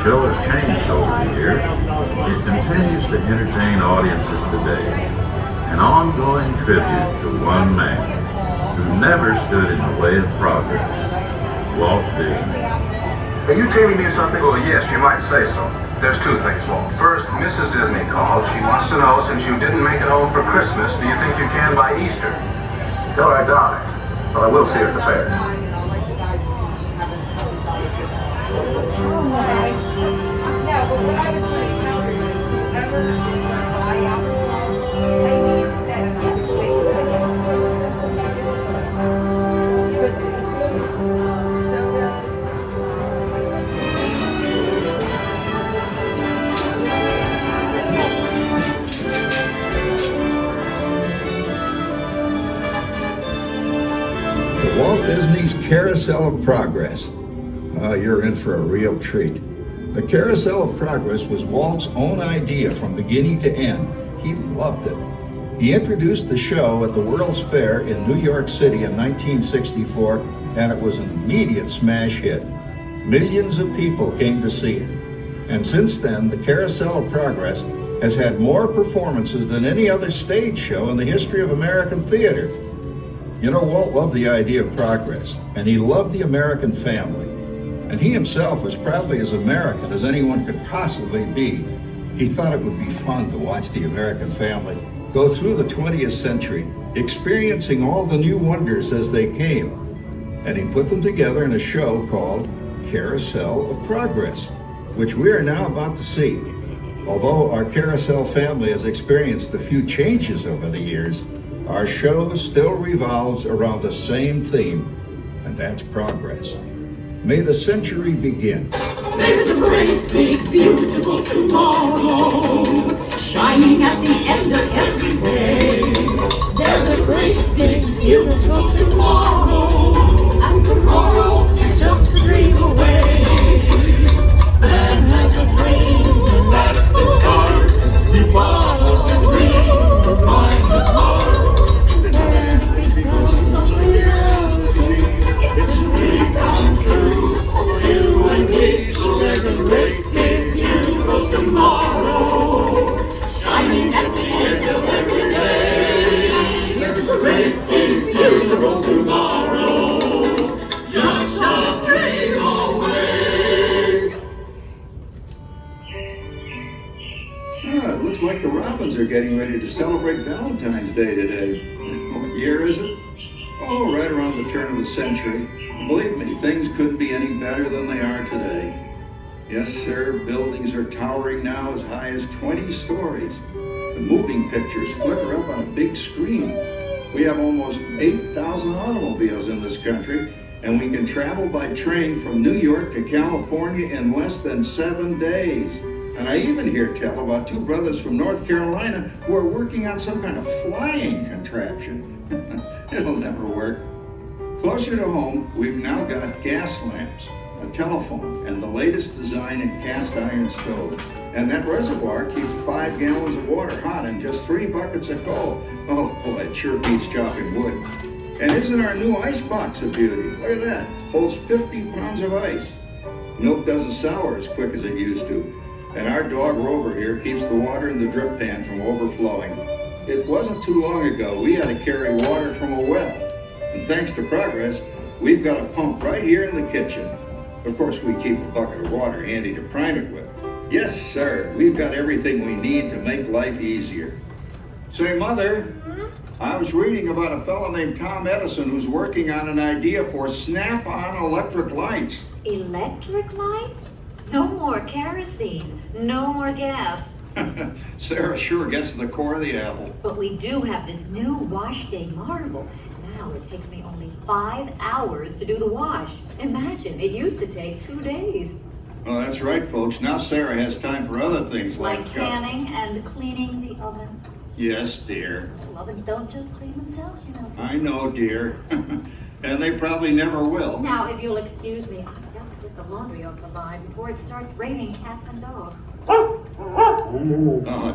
show has changed over the years, it continues to entertain audiences today. An ongoing tribute to one man who never stood in the way of progress, Walt Disney. Are you telling me something? Well, yes, you might say so. There's two things, Walt. First, Mrs. Disney called. She wants to know, since you didn't make it home for Christmas, do you think you can by Easter? Tell her I doubt it, but I will see her at the fair. Walt Disney's Carousel of Progress. You're in for a real treat. The Carousel of Progress was Walt's own idea from beginning to end. He loved it. He introduced the show at the World's Fair in New York City in 1964, and it was an immediate smash hit. Millions of people came to see it. And since then, the Carousel of Progress has had more performances than any other stage show in the history of American theater. You know, Walt loved the idea of progress, and he loved the American family. And he himself was probably as American as anyone could possibly be. He thought it would be fun to watch the American family go through the 20th century, experiencing all the new wonders as they came. And he put them together in a show called Carousel of Progress, which we are now about to see. Although our Carousel family has experienced a few changes over the years, our show still revolves around the same theme, and that's progress. May the century begin. There's a great, big, beautiful tomorrow, shining at the end of every day. There's a great, big, beautiful tomorrow, and tomorrow is just a dream away. Man has a dream, and that's the start. He follows his dream to find the heart. It's a dream come true for you and me. So there's a great big beautiful tomorrow, shining at the end of every day. There's a great big beautiful tomorrow, just a dream away. It looks like the Robins are getting ready to celebrate Valentine's Day today. What year is it? Oh, right around the turn of the century. Believe me, things couldn't be any better than they are today. Yes, sir, buildings are towering now as high as 20 stories. The moving pictures flicker up on a big screen. We have almost 8,000 automobiles in this country, and we can travel by train from New York to California in less than 7 days. And I even hear tell about two brothers from North Carolina who are working on some kind of flying contraption. It'll never work. Closer to home, we've now got gas lamps, a telephone, and the latest design in cast iron stove. And that reservoir keeps 5 gallons of water hot and just 3 buckets of coal. Oh boy, it sure beats chopping wood. And isn't our new ice box a beauty? Look at that, holds 50 pounds of ice. Milk doesn't sour as quick as it used to. And our dog Rover here keeps the water in the drip pan from overflowing. It wasn't too long ago we had to carry water from a well. And thanks to progress, we've got a pump right here in the kitchen. Of course, we keep a bucket of water handy to prime it with. Yes, sir, we've got everything we need to make life easier. Say, Mother, I was reading about a fellow named Tom Edison who's working on an idea for snap-on electric lights. Electric lights? No more kerosene, no more gas. Sarah sure gets to the core of the apple. But we do have this new wash day marvel. Now it takes me only 5 hours to do the wash. Imagine, it used to take 2 days. Well, that's right, folks. Now Sarah has time for other things Like canning and cleaning the oven. Yes, dear. Ovens don't just clean themselves, you know. I know, dear. And they probably never will. Now, if you'll excuse me, I've got to get the laundry off the line before it starts raining cats and dogs.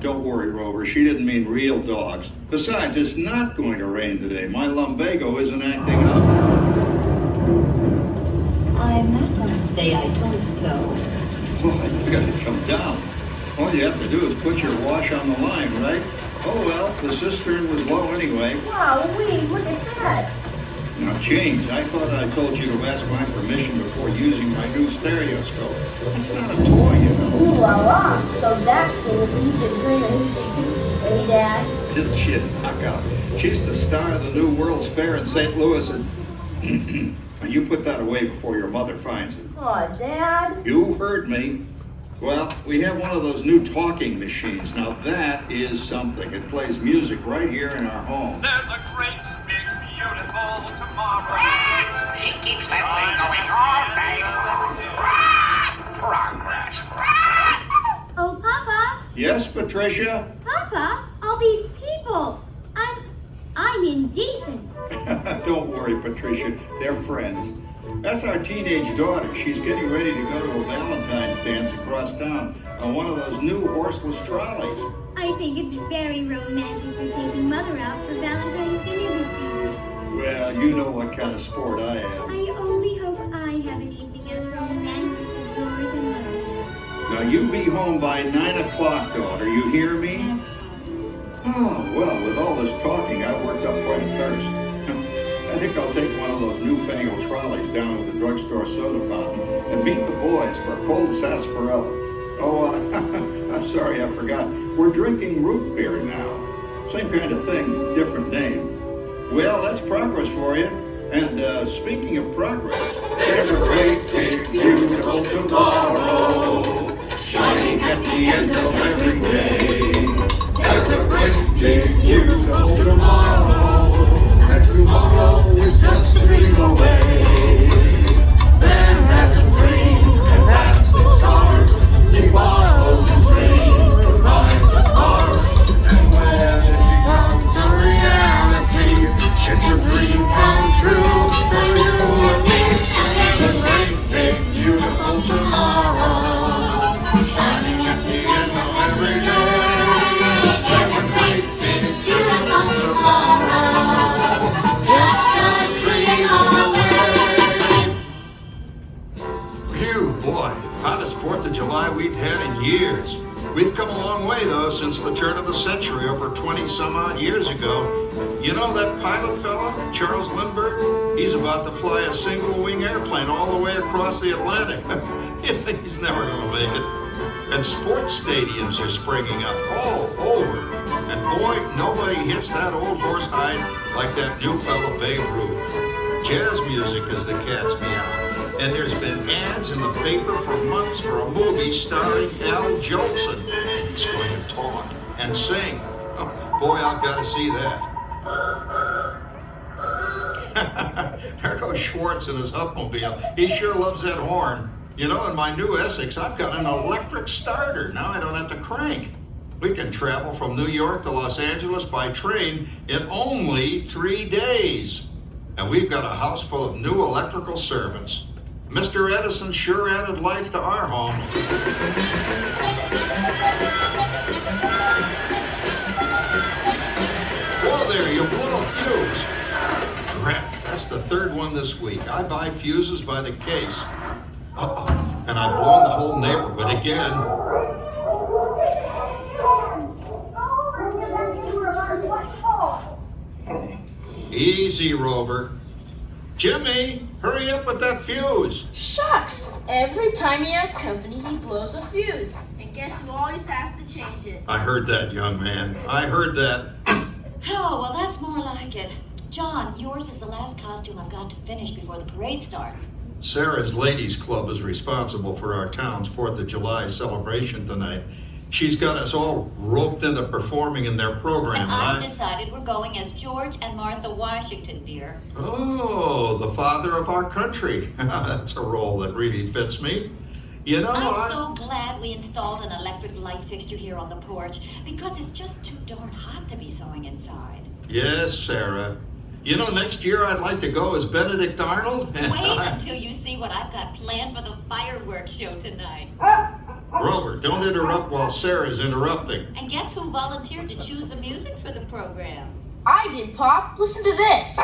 Don't worry, Rover. She didn't mean real dogs. Besides, it's not going to rain today. My lumbago isn't acting up. I'm not going to say I told you so. Boy, you gotta come down. All you have to do is put your wash on the line, right? Oh well, the cistern was low anyway. Wow, look at that. Now, James, I thought I told you to ask my permission before using my new stereoscope. It's not a toy, you know. Ooh la la. So that's the beach and drink a hoochie coochie, eh, Dad? Isn't she a knockout? She's the star of the new World's Fair in St. Louis, and you put that away before your mother finds it. Aw, Dad. You heard me. Well, we have one of those new talking machines. Now that is something. It plays music right here in our home. There's a great, big, beautiful tomorrow. She keeps that thing going all day long. Progress. Oh, Papa, Yes, Patricia? Papa, all these people. I'm indecent. Don't worry, Patricia. They're friends. That's our teenage daughter. She's getting ready to go to a Valentine's dance across town on one of those new horseless trolleys. I think it's very romantic for taking Mother out for Valentine's dinner this season. Well, you know what kind of sport I am. I only hope I have an evening as romantic as yours and mine. Now, you be home by 9 o'clock, daughter. You hear me? Yes, Oh, well, with all this talking, I've worked up quite a thirst. I think I'll take one of those newfangled trolleys down to the drugstore soda fountain and meet the boys for a cold sarsaparilla. Oh, I'm sorry, I forgot. We're drinking root beer now. Same kind of thing, different name. Well, that's progress for you. And speaking of progress, There's a great, big, beautiful tomorrow, shining at the end of every day. There's a great, big, beautiful tomorrow, and tomorrow is just a dream away. Then there's a dream, and that's the start. He follows his dream to find the heart, and when it becomes a reality, it's a dream come true for you and me. And there's a great, big, beautiful tomorrow, shining at the end of every day. There's a great, big, beautiful tomorrow, just a dream away. phew, boy, hottest 4th of July we've had in years. We've come a long way, though, since the turn of the century, over 20-some-odd years ago. You know that pilot fella, Charles Lindbergh? He's about to fly a single-wing airplane all the way across the Atlantic. He's never going to make it. And sports stadiums are springing up all over. And boy, nobody hits that old horse hide like that new fella Babe Ruth. Jazz music is the cat's meow. And there's been ads in the paper for months for a movie starring Al Jolson. And he's going to talk and sing. Oh, boy, I've got to see that. There goes Schwartz in his Hupmobile. He sure loves that horn. You know, in my new Essex, I've got an electric starter. Now I don't have to crank. We can travel from New York to Los Angeles by train in only 3 days. And we've got a house full of new electrical servants. Mr. Edison sure added life to our home. Whoa there, you blow a fuse. Crap, that's the 3rd one this week. I buy fuses by the case. Uh-oh, and I've blown the whole neighborhood again. Easy, Rover. Jimmy, hurry up with that fuse. Shucks! Every time he has company, he blows a fuse. And guess who always has to change it? I heard that, young man. I heard that. Oh, well, that's more like it. John, yours is the last costume I've got to finish before the parade starts. Sarah's Ladies Club is responsible for our town's 4th of July celebration tonight. She's got us all roped into performing in their program, And right? I've decided we're going as George and Martha Washington, dear. Oh, the father of our country. That's a role that really fits me. You know, I'm so glad we installed an electric light fixture here on the porch because it's just too darn hot to be sewing inside. Yes, Sarah. You know, next year I'd like to go as Benedict Arnold. Wait until you see what I've got planned for the fireworks show tonight. Rover, don't interrupt while Sarah's interrupting. And guess who volunteered to choose the music for the program? I did, Pop. Listen to this.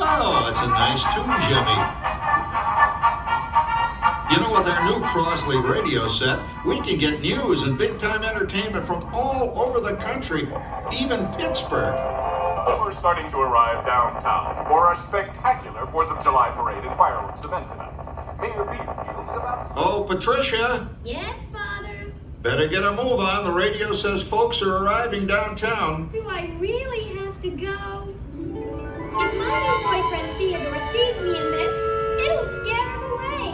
Oh, it's a nice too, Jimmy. You know, with our new Crosley radio set, we can get news and big-time entertainment from all over the country, even Pittsburgh. We're starting to arrive downtown for our spectacular 4th of July parade and fireworks event tonight. Mayor Beaverfield is about... Oh, Patricia! Yes, Father? Better get a move on. The radio says folks are arriving downtown. Do I really have to go? If my new boyfriend Theodore sees me in this, it'll scare him away.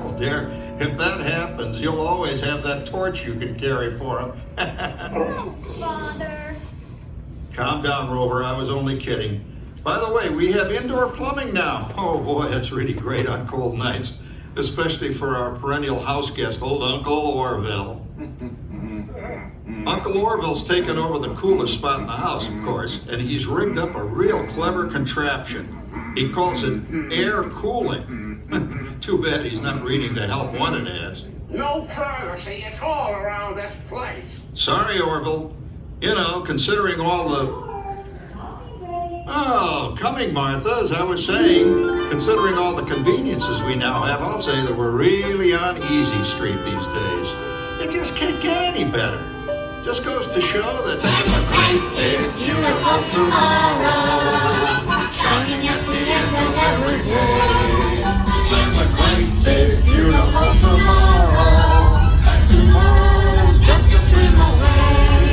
Well, dear, if that happens, you'll always have that torch you can carry for him. Oh, Father. Calm down, Rover. I was only kidding. By the way, we have indoor plumbing now. Oh, boy, that's really great on cold nights, especially for our perennial house guest, old Uncle Orville. Uncle Orville's taken over the coolest spot in the house, of course, and he's rigged up a real clever contraption. He calls it air cooling. Too bad he's not reading the help wanted ads. No privacy at all around this place. Sorry, Orville. You know, considering all the... Oh, coming, Martha, as I was saying, considering all the conveniences we now have, I'll say that we're really on easy street these days. It just can't get any better. Just goes to show that there's a great big beautiful tomorrow shining at the end of every day. There's a great big beautiful tomorrow, and tomorrow's just a dream away.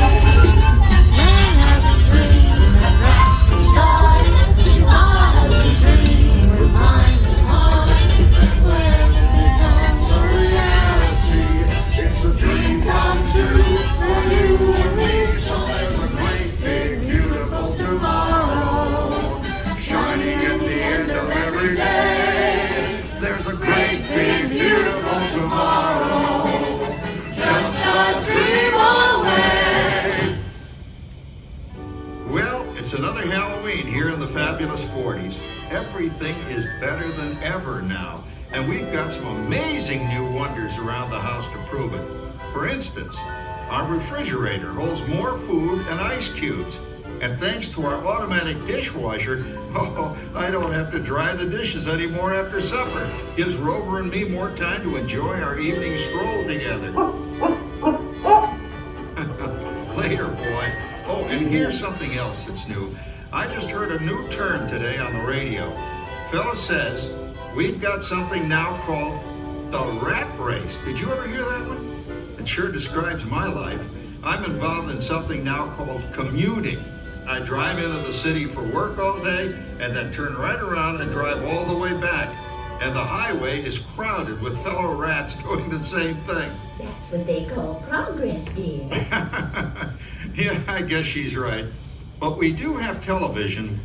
Man has a dream that that's the start. He has a dream with mind and heart, and when it becomes a reality, it's a dream come true for you and me. So there's a great big beautiful tomorrow shining at the end of every day. There's a great big beautiful tomorrow, just a dream away. Well, it's another Halloween here in the fabulous 40s. Everything is better than ever now, and we've got some amazing new wonders around the house to prove it. For instance, our refrigerator holds more food and ice cubes. And thanks to our automatic dishwasher, I don't have to dry the dishes anymore after supper. Gives Rover and me more time to enjoy our evening stroll together. Later, boy. Oh, and here's something else that's new. I just heard a new term today on the radio. Fella says we've got something now called the rat race. Did you ever hear that one? It sure describes my life. I'm involved in something now called commuting. I drive into the city for work all day and then turn right around and drive all the way back. And the highway is crowded with fellow rats doing the same thing. That's what they call progress, dear. Yeah, I guess she's right. But we do have television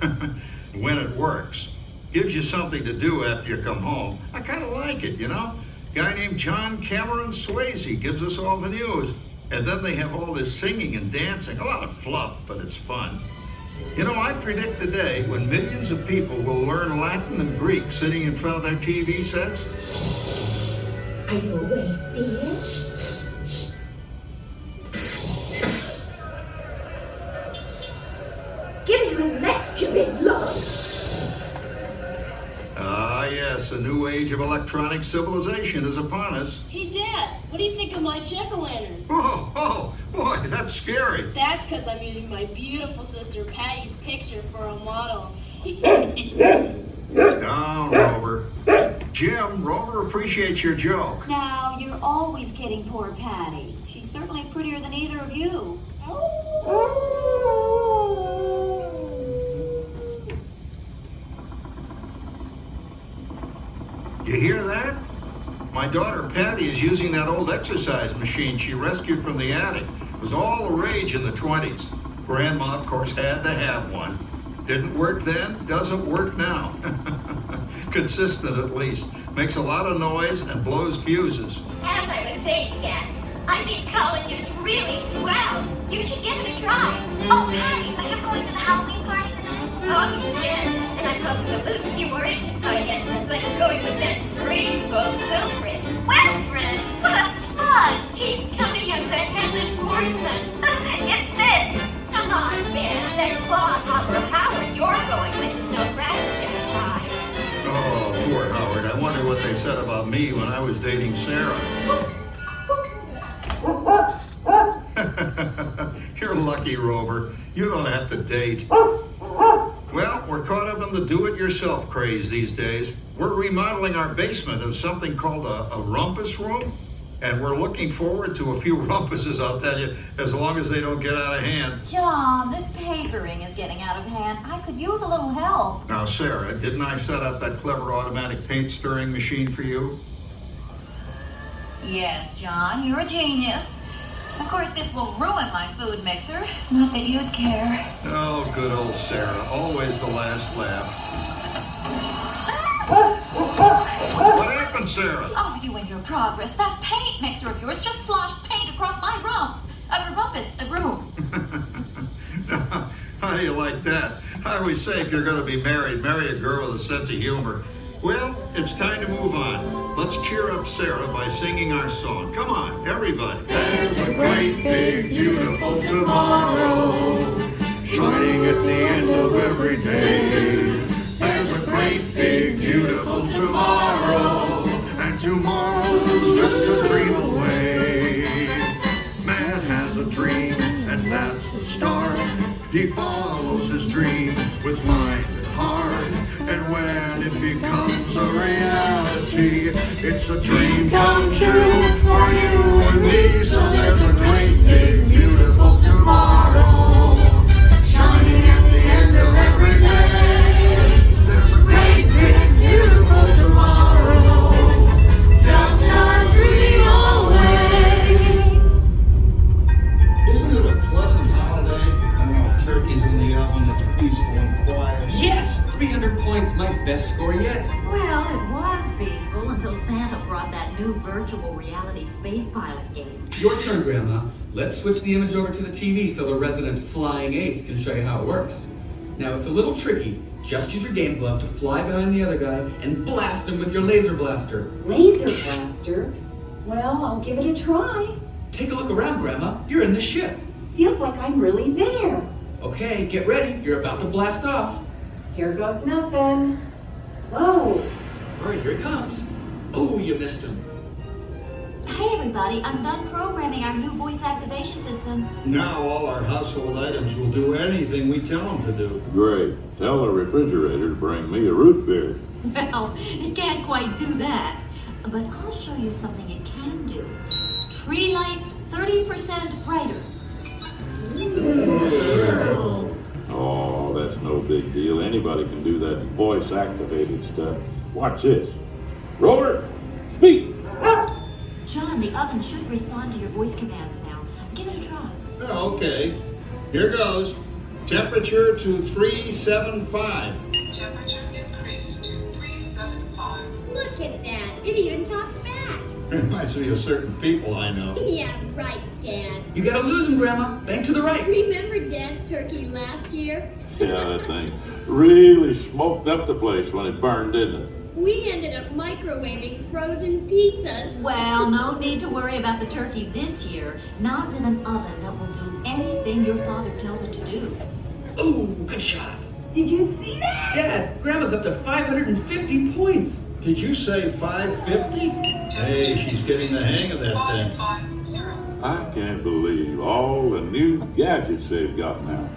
when it works. Gives you something to do after you come home. I kind of like it, you know? Guy named John Cameron Swayze gives us all the news. And then they have all this singing and dancing. A lot of fluff, but it's fun. You know, I predict the day when millions of people will learn Latin and Greek sitting in front of their TV sets. Are you awake, dear? Give him a left, you big lug. Ah, yes, a new age of electronic civilization is upon us. Hey, Dad, what do you think of my jack-o'-lantern? Oh, boy, that's scary. That's because I'm using my beautiful sister Patty's picture for a model. Down, Rover. Jim, Rover appreciates your joke. Now, you're always kidding poor Patty. She's certainly prettier than either of you. You hear that? My daughter Patty is using that old exercise machine she rescued from the attic. It was all the rage in the 20s. Grandma, of course, had to have one. Didn't work then, doesn't work now. Consistent at least. Makes a lot of noise and blows fuses. As I was saying, Dad, I think college is really swell. You should give it a try. Oh, Patty, are you going to the Halloween party tonight? Oh, yes. And I'm hoping to lose a few more inches by then, so I can go in with that rainbow Wilfred. Wilfred? Well, that's fun. He's coming as that headless horseman. It fits. Come on, man. That claw hopper Howard you're going with is no crackerjack pie. me when I was dating Sarah. You're lucky, Rover. You don't have to date. Well, we're caught up in the do-it-yourself craze these days. We're remodeling our basement of something called a rumpus room, and we're looking forward to a few rumpuses, I'll tell you, as long as they don't get out of hand. John, this papering is getting out of hand. I could use a little help. Now, Sarah, didn't I set up that clever automatic paint stirring machine for you? Yes, John, you're a genius. Of course, this will ruin my food mixer. Not that you'd care. Oh, good old Sarah. Always the last laugh. What happened, Sarah? Oh, you and your progress. That paint mixer of yours just sloshed paint across my rump. A room. How do you like that? I always say if you're going to be married, marry a girl with a sense of humor. Well, it's time to move on. Let's cheer up Sarah by singing our song. Come on, everybody. There's a great, big, beautiful tomorrow, shining at the end of every day. There's a great, big, beautiful tomorrow, and tomorrow's just a dream away. Man has a dream, and that's the start. He follows his dream with mind and heart, and when it becomes a reality, it's a dream come true for you and me. So there's a great, big, beautiful tomorrow, shining at the end of every day. There's a great, big, beautiful tomorrow, just a dream away. Isn't it a pleasant holiday? Turkey's in the oven, it's peaceful and quiet. Yes! 300 points, my best score yet. Well, it was peaceful until Santa brought that new virtual reality space pilot game. Your turn, Grandma. Let's switch the image over to the TV so the resident flying ace can show you how it works. Now, it's a little tricky. Just use your game glove to fly behind the other guy and blast him with your laser blaster. Laser blaster? Well, I'll give it a try. Take a look around, Grandma. You're in the ship. Feels like I'm really there. Okay, get ready. You're about to blast off. Here goes nothing. Whoa. All right, here he comes. Oh, you missed him. Hey, everybody. I'm done programming our new voice activation system. Now all our household items will do anything we tell them to do. Great. Tell the refrigerator to bring me a root beer. Well, it can't quite do that. But I'll show you something it can do. Tree lights 30% brighter. Oh, that's no big deal. Anybody can do that voice-activated stuff. Watch this. Rover, speak. John, the oven should respond to your voice commands now. Give it a try. Oh, okay. Here goes. Temperature to 375. Temperature increase to 375. Look at that. It even talks back. Reminds me of certain people I know. Yeah, right, Dad. You gotta lose him, Grandma. Bank to the right. Remember Dad's turkey last year? Yeah, that thing really smoked up the place when it burned, didn't it? We ended up microwaving frozen pizzas. Well, no need to worry about the turkey this year. Not with an oven that will do anything your father tells it to do. Oh, good shot. Did you see that? Dad, Grandma's up to 550 points. Did you say 550? Hey, she's getting the hang of that thing. 550. I can't believe all the new gadgets they've got now.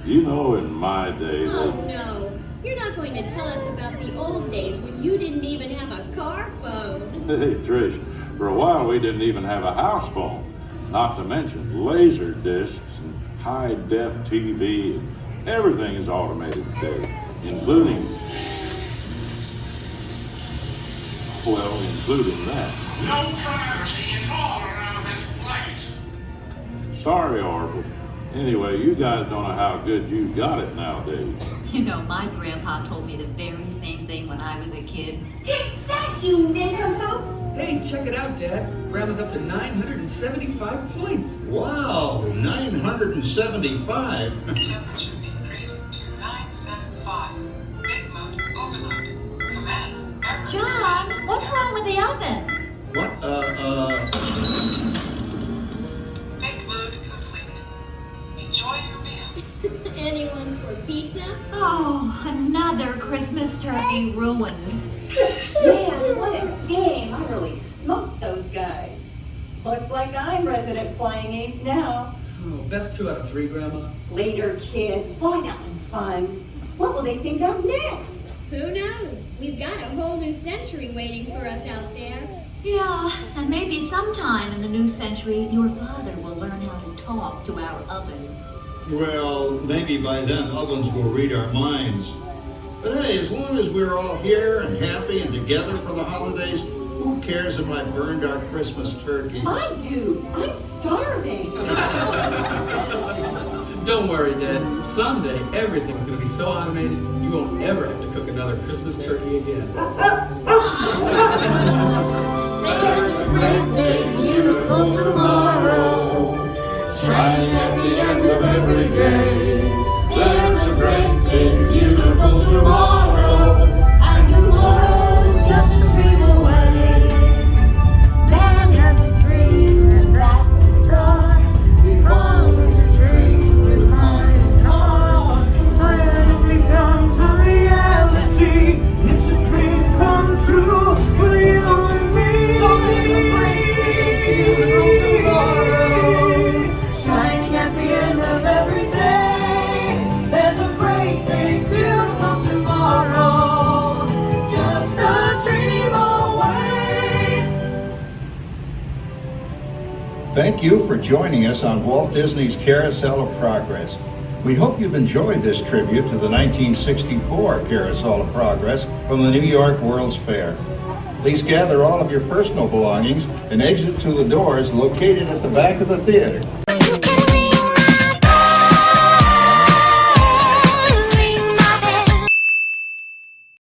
You know, in my day... Oh, no. You're not going to tell us about the old days when you didn't even have a car phone. Hey, Trish, for a while we didn't even have a house phone. Not to mention laser discs and high-def TV. Everything is automated today, including that. No privacy at all around this place. Sorry, Orville. Anyway, you guys don't know how good you got it nowadays. You know, my grandpa told me the very same thing when I was a kid. Take that, you nincompoop! Hey, check it out, Dad. Grandma's up to 975 points. Wow, 975? Temperature increase to 975. Big mode overload. Command error. John, what's wrong with the oven? What, Big mode complete. Enjoy your meal. Anyone for pizza? Oh, another Christmas turkey ruined. Man, what a game. I really smoked those guys. Looks like I'm resident flying ace now. Oh, best 2 out of 3, Grandma. Later, kid. Boy, that was fun. What will they think of next? Who knows? We've got a whole new century waiting for us out there. Yeah, and maybe sometime in the new century, your father will learn how to talk to our oven. Well, maybe by then ovens will read our minds. But hey, as long as we're all here and happy and together for the holidays, who cares if I burned our Christmas turkey? I do. I'm starving. Don't worry, Dad. Someday everything's gonna be so automated you won't ever have to cook another Christmas turkey again. There's a great big beautiful tomorrow, shining at the end of every day. There's a great big beautiful tomorrow, and tomorrow's just a dream away. Man has a dream, and that's the start. He follows his dream with mind and heart. When it becomes a reality, it's a dream come true for you and me. So there's a great big beautiful tomorrow, shining at the end of every day. There's a great big beautiful tomorrow, just a dream away. Thank you for joining us on Walt Disney's Carousel of Progress. We hope you've enjoyed this tribute to the 1964 Carousel of Progress from the New York World's Fair. Please gather all of your personal belongings and exit through the doors located at the back of the theater.